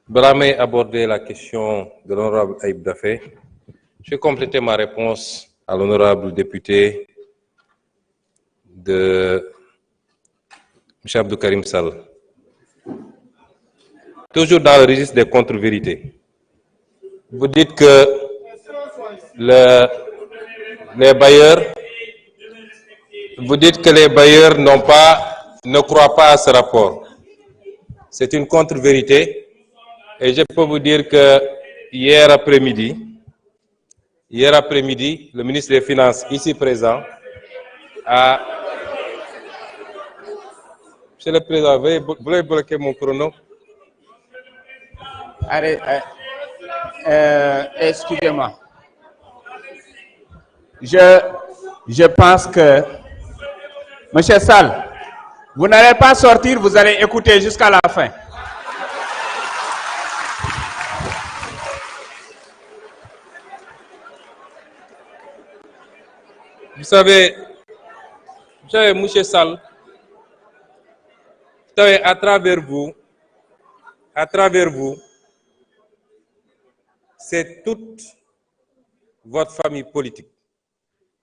Bramé aborder la question de l'honorable Aïb Dafé. Je vais compléter ma réponse à l'honorable député de M. Abdou Karim Sall. Toujours dans le registre des contre-vérités. Vous dites que les bailleurs ne croient pas à ce rapport. C'est une contre-vérité. Et je peux vous dire que hier après-midi, le ministre des Finances, ici présent, a... Monsieur le Président, vous voulez bloquer mon chrono? Allez, excusez-moi. Je pense que... Monsieur Sall, vous n'allez pas sortir, vous allez écouter jusqu'à la fin. Vous savez, monsieur Sall, à travers vous, c'est toute votre famille politique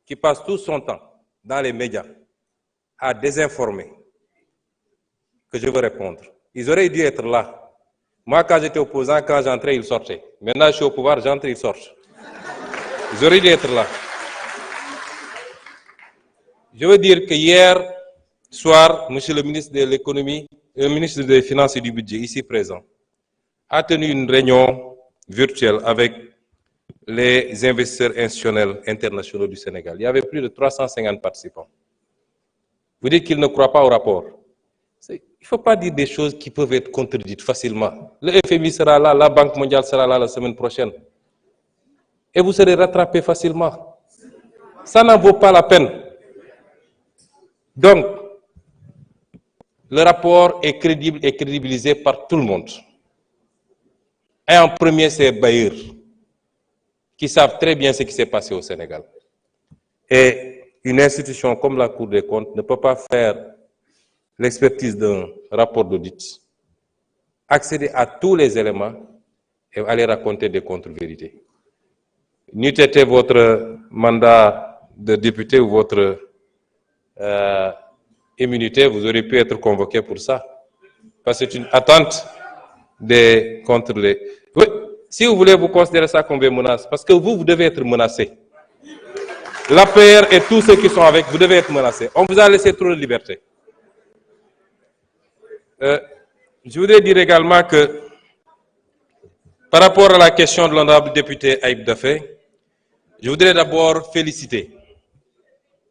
qui passe tout son temps dans les médias à désinformer que je veux répondre. Ils auraient dû être là. Moi, quand j'étais opposant, quand j'entrais, ils sortaient. Maintenant, je suis au pouvoir, j'entre, ils sortent. Ils auraient dû être là. Je veux dire que hier soir, monsieur le ministre de l'économie, le ministre des Finances et du Budget, ici présent, a tenu une réunion virtuelle avec les investisseurs institutionnels internationaux du Sénégal. Il y avait plus de 350 participants. Vous dites qu'ils ne croient pas au rapport. Il ne faut pas dire des choses qui peuvent être contredites facilement. Le FMI sera là, la Banque mondiale sera là la semaine prochaine. Et vous serez rattrapés facilement. Ça n'en vaut pas la peine. Donc, le rapport est crédible et crédibilisé par tout le monde. Et en premier, c'est les bailleurs, qui savent très bien ce qui s'est passé au Sénégal. Et une institution comme la Cour des comptes ne peut pas faire l'expertise d'un rapport d'audit, accéder à tous les éléments et aller raconter des contre-vérités. N'eût été votre mandat de député ou votre immunité, vous auriez pu être convoqué pour ça. Parce que c'est une attente contre les... Oui, si vous voulez, vous considérez ça comme des menaces, parce que vous devez être menacé. L'APR et tous ceux qui sont avec, vous devez être menacés. On vous a laissé trop de liberté. Je voudrais dire également que, par rapport à la question de l'honorable député Aïb Dafé, je voudrais d'abord féliciter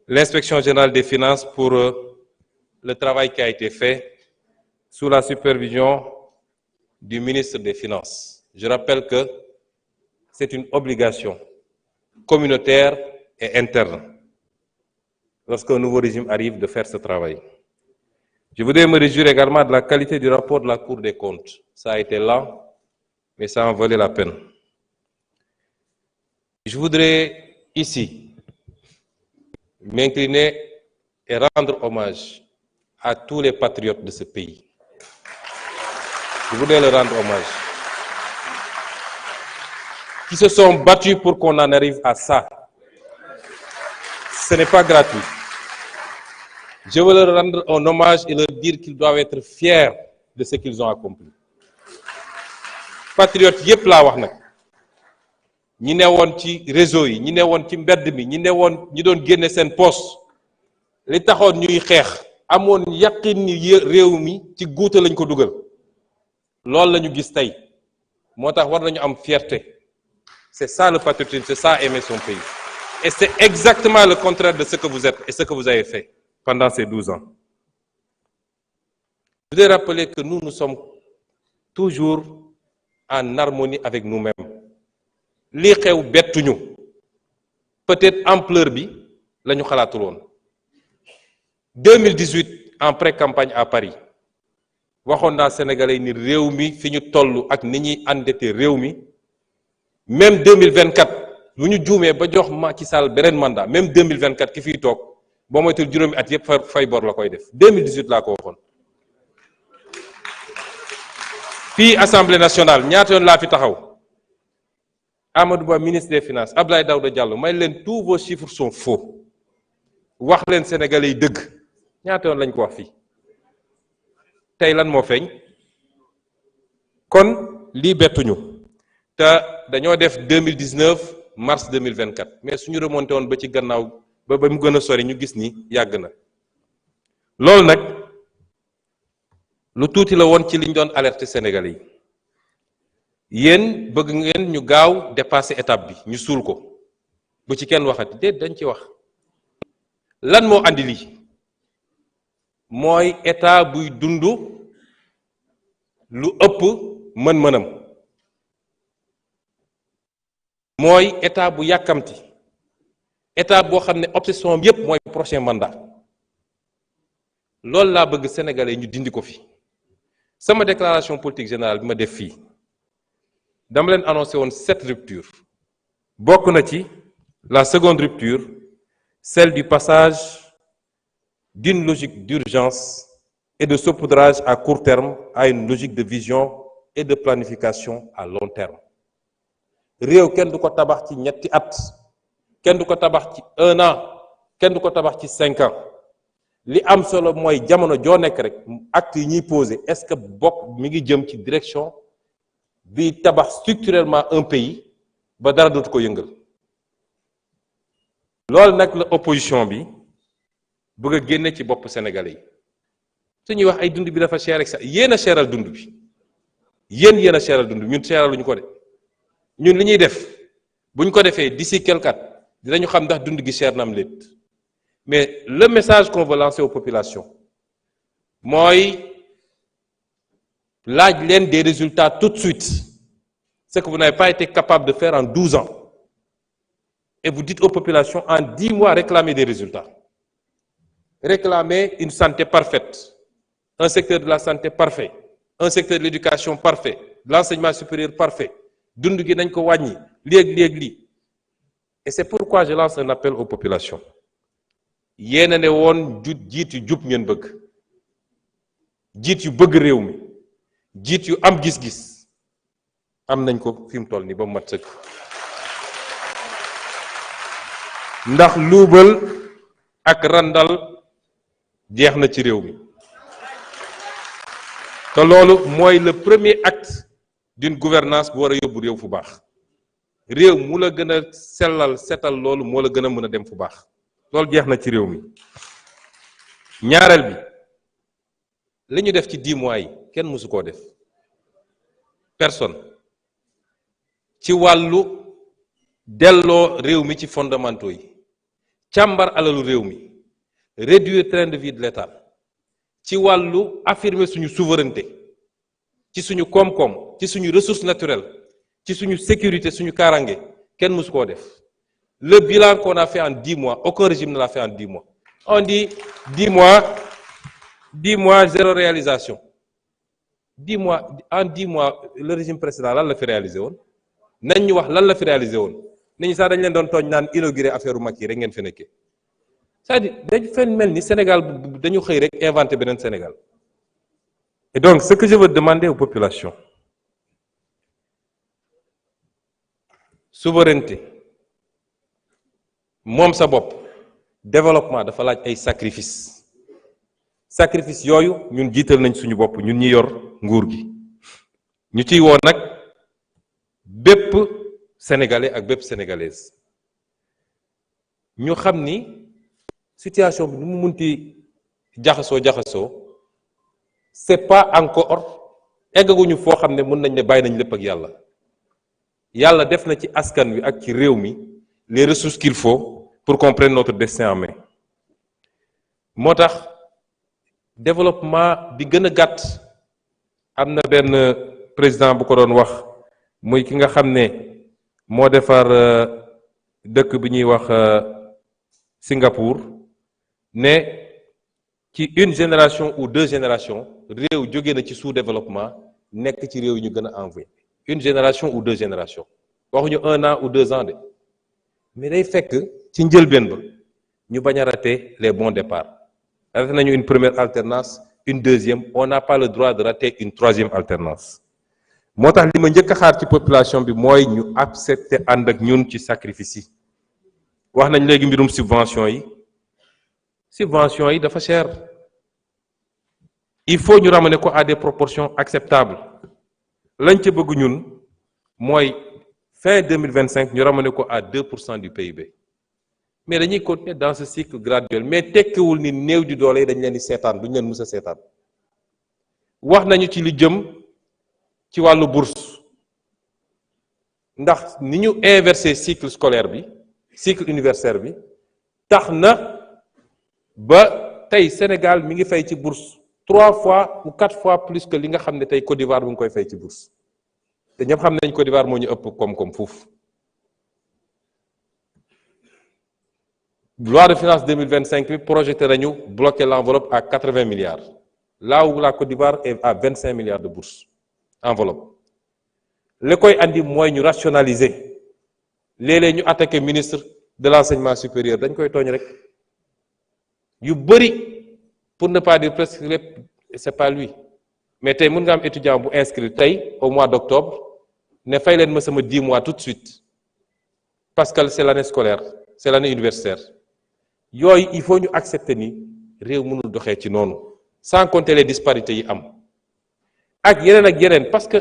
l'Inspection générale des finances pour le travail qui a été fait sous la supervision du ministre des Finances. Je rappelle que c'est une obligation communautaire et interne lorsqu'un nouveau régime arrive de faire ce travail. Je voudrais me réjouir également de la qualité du rapport de la Cour des comptes. Ça a été lent, mais ça en valait la peine. Je voudrais ici m'incliner et rendre hommage à tous les patriotes de ce pays. Je voudrais leur rendre hommage. Qui se sont battus pour qu'on en arrive à ça. Ce n'est pas gratuit. Je veux leur rendre un hommage et leur dire qu'ils doivent être fiers de ce qu'ils ont accompli. Patriotes yépp laa wax nag ñi newoon ci réseau yi ñi newoon ci mbedd mi ñi doon génne seen poste li taxoon ñuy xeex amoon yaqin ni réew mi ci guuta lañ ko dugal loolu la ñu gis tey moo tax war nañu am fierté. C'est ça le patriotisme, c'est ça aimer son pays. Et c'est exactement le contraire de ce que vous êtes et ce que vous avez fait pendant ces 12 ans. Je voudrais rappeler que nous sommes toujours en harmonie avec nous-mêmes. Li xew bettuñu peut-être ampleur bi la ñu xalaatul woon 2018 en pré-campagne à Paris waxoon naa Sénégalais ni réew mi fi ñu toll ak ni ñuy endetté réew mi même 2024 bu ñu juumee ba jox Macky Sall beneen mandat même 2024 ki fiy toog boo moytul juróomi at yëpp fay bor la koy def 2018 laa ko waxoon fii Assemblée nationale ñaata yoon laa fi taxaw Amadou Ba ministre des finances Abdoulaye Daouda Diallo may leen tous vos chiffres sont faux wax leen sénégalais yi dëgg ñaata yoon lañ ko wax fii tey lan moo feeñ kon lii bettuñu te dañoo def 2019 mars 2024 mais suñu remonté woon ba ci gannaaw ba mu gën a sori ñu gis ni yàgg na loolu nag lu tuuti la woon ci liñ doon alerter sénégalais yi yéen bëgg ngeen ñu gaaw dépasser étape bi ñu suul ko bu ci kenn waxati déet dañ ci wax lan moo andi lii mooy état buy dund lu ëpp mën-mënam mooy état bu yàkkamti état boo xam ne obsession yépp mooy prochain mandat loolu laa bëgg sénégalais ñu dindi ko fi sama déclaration politique générale bi ma def fii dama leen annoncé woon 7 ruptures bokk na ci la seconde rupture celle du passage d'une logique d'urgence et de saupoudrage à court terme à une logique de vision et de planification à long terme réew kenn du ko tabax ci ñetti at kenn du ko tabax ci 1 an kenn du ko tabax ci 5 ans li am solo mooy jamono joo nekk rek acte yi ñuy posé est-ce que bokk mi ngi jëm ci direction bi tabax structurellement un pays ba dara dootu ko yëngal loolu nag la opposition bi bëgg a génne ci bopp sénégalais yi su ñuy wax ay dund bi dafa cher ak sax yéen a seeral dund bi yéen a seeral dund bi ñun seeraluñu ko de ñun li ñuy def buñ ko defee d'ici quelque at dinañu xam ndax dund gi cher na am léet mais le message qu'on veut lancer aux populations mooy laaj leen des résultats tout de suite ce que vous n'avez pas été capable de faire en 12 ans et vous dites aux populations en 10 mois réclamez des résultats réclamez une santé parfaite un secteur de la santé parfait un secteur de l'éducation parfait de l'enseignement supérieur parfait dund gi nañ ko wàññi léeg-léeg lii et c'est pourquoi je lance un appel aux populations yéena ne woon jiit yu jub ngeen bëgg jiit yu bëgg réew mi jiit yu am gis-gis am nañ ko fi mu toll nii ba mu mat sëkk ndax luubal ak randal jeex na ci réew mi te loolu mooy le premier acte d'une gouvernance bu war a yóbbu réew fu baax réew mu la gën a sellal setal loolu moo la gën a mën a dem fu baax loolu jeex na ci réew mi ñaareel bi li ñu def ci 10 mois yi kenn mësu koo def personne ci wàllu delloo réew mi ci fondamentaux yi càmbar alalu réew mi réduire train de vie de l'État ci wàllu affirmer suñu souveraineté ci suñu koom-koom ci suñu ressources naturelles ci suñu sécurité suñu kaaraange kenn mësu koo def le bilan qu'on a fait en 10 mois aucun régime ne l'a fait en 10 mois on dit 10 mois zéro réalisation 10 mois en 10 mois le régime précédent lan la fi réalisé woon nañ ñu wax lan la fi réalisé woon nit ñi sax dañ leen doon tooñ naan inauguré affaire u Macky rek ngeen fi nekkee c'est-à-dire dañ fen mel ni Sénégal dañu xëy rek inventé beneen Sénégal et donc ce que je veux demander aux populations souveraineté moom sa bopp développement dafa laaj ay sacrifice yooyu ñun jiital nañ suñu bopp ñun ñi yor nguur gi ñu ciy woo nag bépp sénégalais ak bépp sénégalaise ñu xam ni situation bi nu mu munti jaxasoo c'est pas encore eggaguñu foo xam ne mën nañ ne bàyyi nañ lépp ak yàlla def na ci askan wi ak ci réew mi les ressources qu'il faut pour qu'on prenne notre destin en main moo tax développement bi gën a gàtt am na benn président bu ko doon wax muy ki nga xam ne moo defar dëkk bi ñuy wax Singapour ne ci une génération ou 2 générations réew jóge na ci sous-développement nekk ci réew yi ñu gën a envoyé une génération ou 2 générations waxuñu 1 an ou 2 ans de mais day fekk ci njëlbeen ba ñu bañ a rater les bons départs raté nañu une première alternance une deuxième on n'a pas le droit de rater une 3e alternance moo tax li ma njëkk a xaar ci population bi mooy ñu accepter ànd ak ñun ci sacrifice yi. wax nañ léegi mbirum subvention yi dafa cher. Il faut ñu ramener ko à des proportions acceptables lañ ca bëgg ñun mooy fin 2025 ñu ramener ko à 2% du PIB mais dañuy continuer dans ce cycle graduel mais tekkiwul ni néew di doole yi dañ leen di seetaan duñ leen mës a seetaan. wax nañu ci li jëm ci wàllu bourse ndax ni ñu inversé cycle scolaire bi cycle universitaire bi tax na ba tey Sénégal mi ngi fay ci bourse 3 fois ou 4 fois plus que li nga xam ne tey Côte d'Ivoire mu ngi koy fay ci bourse te ñëpp xam nañ Côte d'Ivoire moo ñu ëpp koom-koom foofu. Loi de finances 2025 bi projeté nañu bloquer l'enveloppe à 80 milliards là où la Côte d'Ivoire est à 25 milliards de bourse enveloppe. li koy andi mooy ñu rationaliser léeg-léeg ñu attaqué ministre de l'enseignement supérieur dañ koy tooñ rek yu bëri. Pour ne pas dire presque lépp c'est pas lui mais tey mën nga am étudiant bu inscrit tey au mois d'octobre ne fay leen ma sama 10 mois tout de suite parce que c'est l'année scolaire c'est l'année universitaire yooyu il faut ñu accepter ni réew mënul doxee ci noonu sans compter les disparités yi am ak yeneen parce que